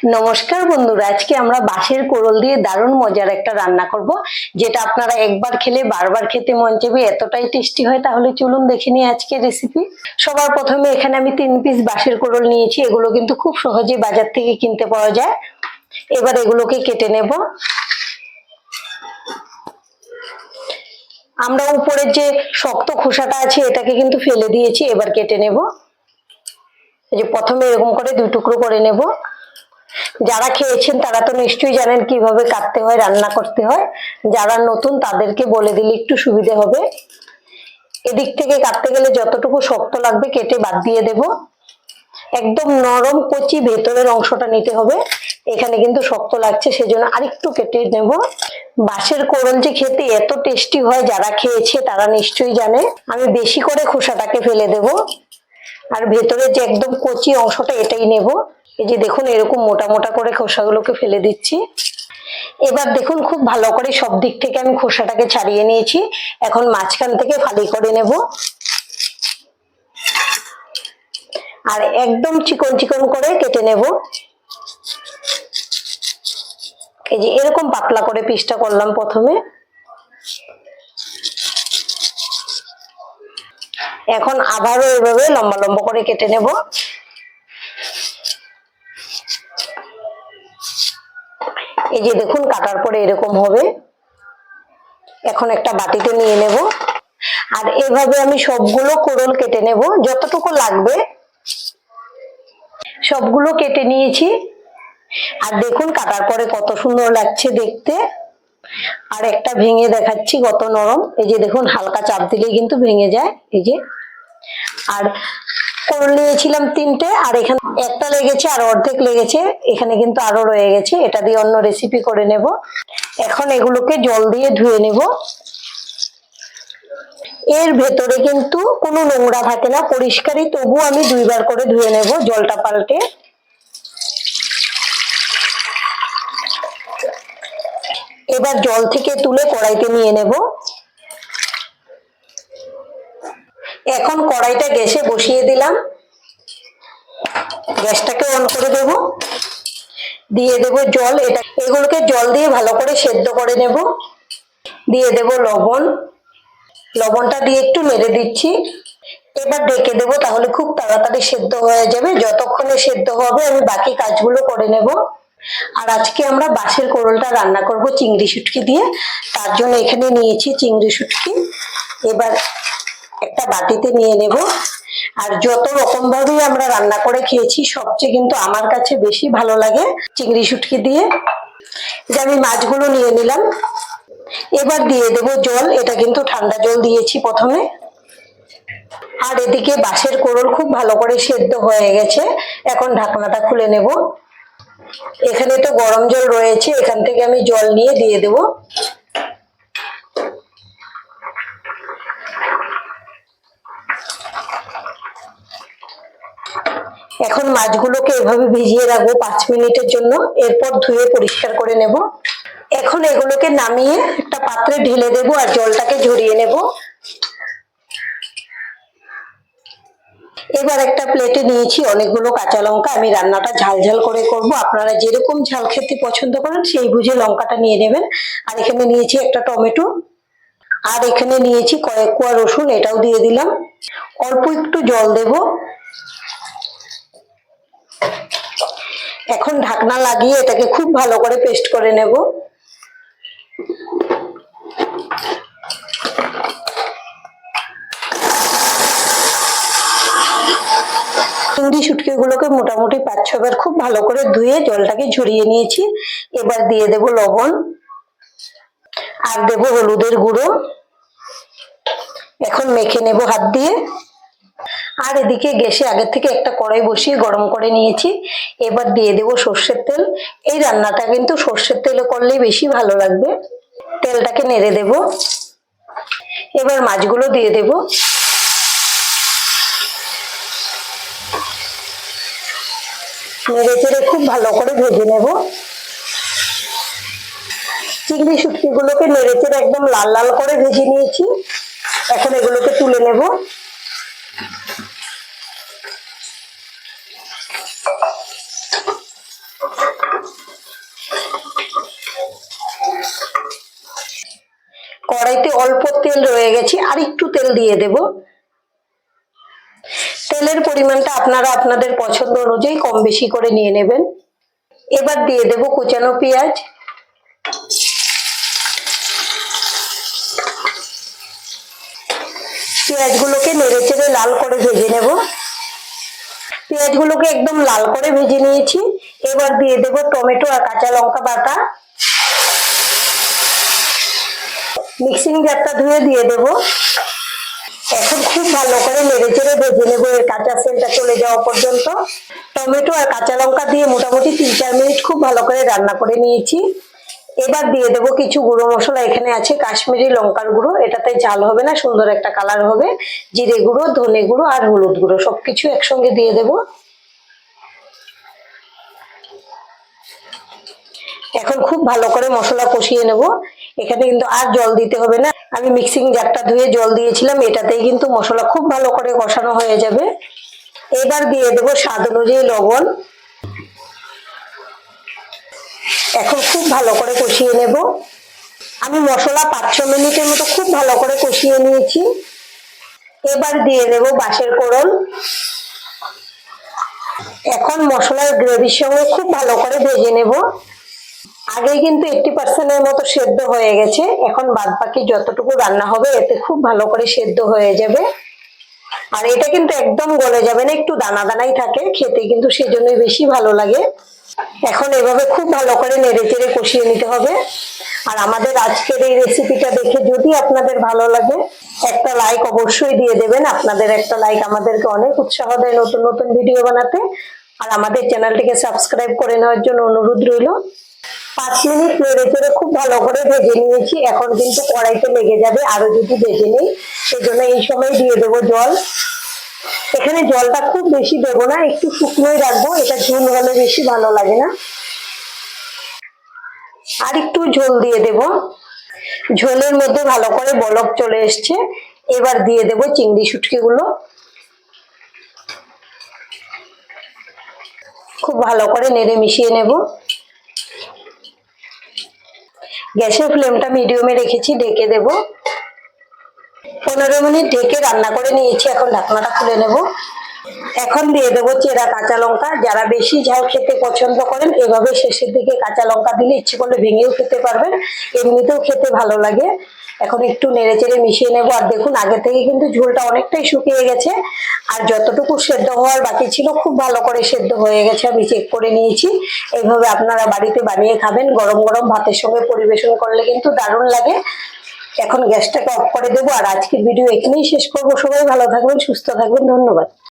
নমস্কার বন্ধুরা, আজকে আমরা বাঁশের কোড়ল দিয়ে দারুণ মজার একটা রান্না করব, যেটা আপনারা একবার খেলে বারবার খেতে মন চাইবে, এতটাই টেস্টি হয়। তাহলে চলুন দেখে নিই আজকের রেসিপি। সবার প্রথমে এখানে আমি 3 পিস বাঁশের কোড়ল নিয়েছি। এগুলো কিন্তু খুব সহজেই বাজার থেকে কিনতে পাওয়া যায়। এবার এগুলোকে কেটে নেব। আমরা উপরের যে শক্ত খোসাটা আছে এটাকে কিন্তু ফেলে দিয়েছি, এবার কেটে নেব। এই যে প্রথমে এরকম করে 2 টুকরো করে নেব। যারা খেয়েছেন তারা তো নিশ্চয়ই জানেন কিভাবে কাটতে হয়, রান্না করতে হয়। যারা নতুন তাদেরকে বলে দিলে একটু সুবিধা হবে। এদিক থেকে কাটতে গেলে যতটুকু শক্ত লাগবে কেটে বাদ দিয়ে দেব। একদম নরম কচি ভেতরের অংশটা নিতে হবে। এখানে কিন্তু শক্ত লাগছে, সেজন্য আরেকটু কেটে নেব। বাঁশের কোড়ল যে খেতে এত টেস্টি হয়, যারা খেয়েছে তারা নিশ্চয়ই জানে। আমি বেশি করে খোসাটাকে ফেলে দেব, আর ভেতরে যে একদম কচি অংশটা এটাই নেব। এই যে দেখুন, এরকম মোটা মোটা করে খোসাগুলোকে ফেলে দিচ্ছি। এবার দেখুন, খুব ভালো করে সব দিক থেকে আমি খোসাটাকে ছাড়িয়ে নিয়েছি। এখন মাঝখান থেকে ফালি করে নেব, আর একদম চিকন চিকন করে কেটে নেব। এই যে এরকম পাতলা করে পিসটা করলাম প্রথমে। এখন আবারও এভাবে লম্বা লম্বা করে কেটে নেব। এই যে দেখুন, কাটার পরে এরকম হবে। এখন একটা বাটিতে নিয়ে নেব, আর এভাবে আমি সবগুলো কোড়ল কেটে নেব যতটুকু লাগবে। সবগুলো কেটে নিয়েছি, আর দেখুন কাটার পরে কত সুন্দর লাগছে দেখতে। আর একটা ভেঙে দেখাচ্ছি, কত নরম। এই যে দেখুন, হালকা চাপ দিলেই কিন্তু ভেঙে যায়। এই যে, আর কোড়ল নিয়েছিলাম 3টে, আর এখানে একটা লেগেছে আর অর্ধেক লেগেছে। এখানে কিন্তু আরো রয়ে গেছে, এটা দিয়ে অন্য রেসিপি করে নেব। এখন এগুলোকে জল দিয়ে ধুয়ে নেব। এর ভেতরে কিন্তু কোনো নোংরা থাকে না, পরিষ্কারই, তবু আমি 2 বার করে ধুয়ে নেব জলটা পাল্টে। এবার জল থেকে তুলে কড়াইতে নিয়ে নেব। এখন কড়াইটা গ্যাসে বসিয়ে দিলাম, গ্যাসটাকে অন করে দেব। দিয়ে দেব জল। এগুলোকে জল দিয়ে ভালো করে সেদ্ধ করে নেব। দিয়ে দেব লবণ। লবণটা দিয়ে একটু নেড়ে দিচ্ছি। এবার ঢেকে দেবো, তাহলে খুব তাড়াতাড়ি সেদ্ধ হয়ে যাবে। যতক্ষণে সেদ্ধ হবে আমি বাকি কাজগুলো করে নেব। আর আজকে আমরা বাঁশের কোড়লটা রান্না করব চিংড়ি শুটকি দিয়ে। তার জন্য এখানে নিয়েছি চিংড়ি শুটকি। এবার একটা বাটিতে নিয়ে নেব। আর যত রকম ভাবেই আমরা রান্না করে খেয়েছি, সবচেয়ে কিন্তু আমার কাছে বেশি ভালো লাগে চিংড়ি শুটকি দিয়ে। যে আমি মাছগুলো নিয়ে নিলাম। এবার দিয়ে দেব জল। এটা কিন্তু ঠান্ডা জল দিয়েছি প্রথমে। আর এদিকে বাঁশের কোড়ল খুব ভালো করে সেদ্ধ হয়ে গেছে। এখন ঢাকনাটা খুলে নেব। এখানে তো গরম জল রয়েছে, এখান থেকে আমি জল নিয়ে দিয়ে দেব। এখন মাছগুলোকে এভাবে ভিজিয়ে রাখবো 5 মিনিটের জন্য, এরপর ধুয়ে পরিষ্কার করে নেব। এখন এগুলোকে নামিয়ে একটা পাত্রে ঢেলে দেব, আর জলটাকে ঝরিয়ে নেব। এবার একটা প্লেটে নিয়েছি অনেকগুলো কাঁচা লঙ্কা। আমি রান্নাটা ঝাল ঝাল করে করব, আপনারা যেরকম ঝাল খেতে পছন্দ করেন সেই বুঝে লঙ্কাটা নিয়ে নেবেন। আর এখানে নিয়েছি একটা টমেটো, আর এখানে নিয়েছি কয়েক কোয়া রসুন, এটাও দিয়ে দিলাম। অল্প একটু জল দেব। এখন ঢাকনা লাগিয়ে এটাকে খুব ভালো করে পেস্ট করে নেব। চিংড়ি শুটকি গুলোকে মোটামুটি 5-6 বার খুব ভালো করে ধুয়ে জলটাকে ঝরিয়ে নিয়েছি। এবার দিয়ে দেব লবণ, আর দেব হলুদের গুঁড়ো। এখন মেখে নেব হাত দিয়ে। আর এদিকে গ্যাসে আগের থেকে একটা কড়াই বসিয়ে গরম করে নিয়েছি। এবার দিয়ে দেব সর্ষের তেল। এই রান্নাটা কিন্তু সর্ষের তেলে করলেই বেশি ভালো লাগবে। তেলটাকে নেড়ে দেব। এবার মাছগুলো দিয়ে দেব। নেড়ে চেড়ে খুব ভালো করে ভেজে নেব। চিংড়ি শুটকি গুলোকে নেড়ে চেড়ে একদম লাল লাল করে ভেজে নিয়েছি। এখন এগুলোকে তুলে নেব। তেল রয়ে গেছে, আর একটু তেল দিয়ে দেব। তেলের পরিমাণটা আপনারা আপনাদের পছন্দ অনুযায়ী কম বেশি করে নিয়ে নেবেন। এবার দিয়ে দেব কুচানো পেঁয়াজ, পেঁয়াজগুলোকে নেড়ে চেড়ে লাল করে ভেজে নেব। পেঁয়াজগুলোকে একদম লাল করে ভেজে নিয়েছি। এবার দিয়ে দেব টমেটো আর কাঁচা লঙ্কা বাটা। মিক্সিং জারটা ধুয়ে দিয়ে দেব। এখন খুব ভালো করে নেড়ে চেড়ে ভেজে নেব, এর কাঁচা সেন্টটা চলে যাওয়া পর্যন্ত। টমেটো আর কাঁচা লঙ্কা দিয়ে মোটামুটি 3-4 মিনিট খুব ভালো করে রান্না করে নিয়েছি। এবার দিয়ে দেব কিছু গুঁড়ো মশলা। এখানে আছে কাশ্মীরি লঙ্কার গুঁড়ো, এটাতে ঝাল হবে না, সুন্দর একটা কালার হবে। জিরে গুঁড়ো, ধনে গুঁড়ো আর হলুদ গুঁড়ো সবকিছু একসঙ্গে দিয়ে দেব। এখন খুব ভালো করে মশলা কষিয়ে নেব। এখানে কিন্তু আর জল দিতে হবে না, আমি মিক্সিং জারটা ধুয়ে জল দিয়েছিলাম, এটাতেই কিন্তু মশলা খুব ভালো করে কষানো হয়ে যাবে। এবার দিয়ে দেব স্বাদ অনুযায়ী লবণ। এখন খুব ভালো করে কষিয়ে নেব। আমি মশলা 5-6 মিনিটের মতো খুব ভালো করে কষিয়ে নিয়েছি। এবার দিয়ে দেব বাঁশের কোড়ন। এখন মশলার গ্রেভির সঙ্গে খুব ভালো করে ভেজে নেব। আগে কিন্তু 80% এর মতো সেদ্ধ হয়ে গেছে, এখন বাদ বাকি যতটুকু রান্না হবে এতে খুব ভালো করে সেদ্ধ হয়ে যাবে। আর এটা কিন্তু একদম গলে যাবে না, একটু দানা দানাই থাকে, খেতে কিন্তু সেজন্যই বেশি ভালো লাগে। এখন এভাবে খুব ভালো করে নেড়ে চেড়ে কষিয়ে নিতে হবে। আর আমাদের আজকের এই রেসিপিটা দেখে যদি আপনাদের ভালো লাগে, একটা লাইক অবশ্যই দিয়ে দেবেন। আপনাদের একটা লাইক আমাদেরকে অনেক উৎসাহ দেয় নতুন নতুন ভিডিও বানাতে। আর আমাদের চ্যানেলটিকে সাবস্ক্রাইব করে নেওয়ার জন্য অনুরোধ রইল। 5 মিনিট নেড়ে চেড়ে খুব ভালো করে ভেজে নিয়েছি। এখন কিন্তু কড়াইতে লেগে যাবে আরো যদি ভেজে নেই, সেজন্য এই সময় দিয়ে দেবো জল। এখানে জলটা খুব বেশি দেবো না, একটু শুকনোই রাখবো, এটা ঝোল হলে বেশি ভালো লাগে না। আর একটু ঝোল দিয়ে দেব। ঝোলের মধ্যে ভালো করে বলক চলে এসছে। এবার দিয়ে দেব চিংড়ি শুটকি গুলো। খুব ভালো করে নেড়ে মিশিয়ে নেব। গ্যাসের ফ্লেমটা মিডিয়ামে রেখেছি, ঢেকে দেব। 15 মিনিট ঢেকে রান্না করে নিয়েছি, এখন ঢাকনাটা খুলে নেব। এখন দিয়ে দেবো চেরা কাঁচা লঙ্কা। যারা বেশি ঝাল খেতে পছন্দ করেন, এভাবে শেষের দিকে কাঁচা লঙ্কা দিলে ইচ্ছে করলে ভেঙেও খেতে পারবেন, এমনিতেও খেতে ভালো লাগে। এখন একটু নেড়ে চেড়ে মিশিয়ে নেবো। আর দেখুন আগে থেকে কিন্তু ঝোলটা অনেকটাই শুকিয়ে গেছে, আর যতটুকু সেদ্ধ হওয়ার বাকি ছিল খুব ভালো করে সেদ্ধ হয়ে গেছে, আমি চেক করে নিয়েছি। এইভাবে আপনারা বাড়িতে বানিয়ে খাবেন, গরম গরম ভাতের সঙ্গে পরিবেশন করলে কিন্তু দারুণ লাগে। এখন গ্যাসটাকে অফ করে দেবো। আর আজকের ভিডিও এখানেই শেষ করবো। সবাই ভালো থাকবেন, সুস্থ থাকবেন, ধন্যবাদ।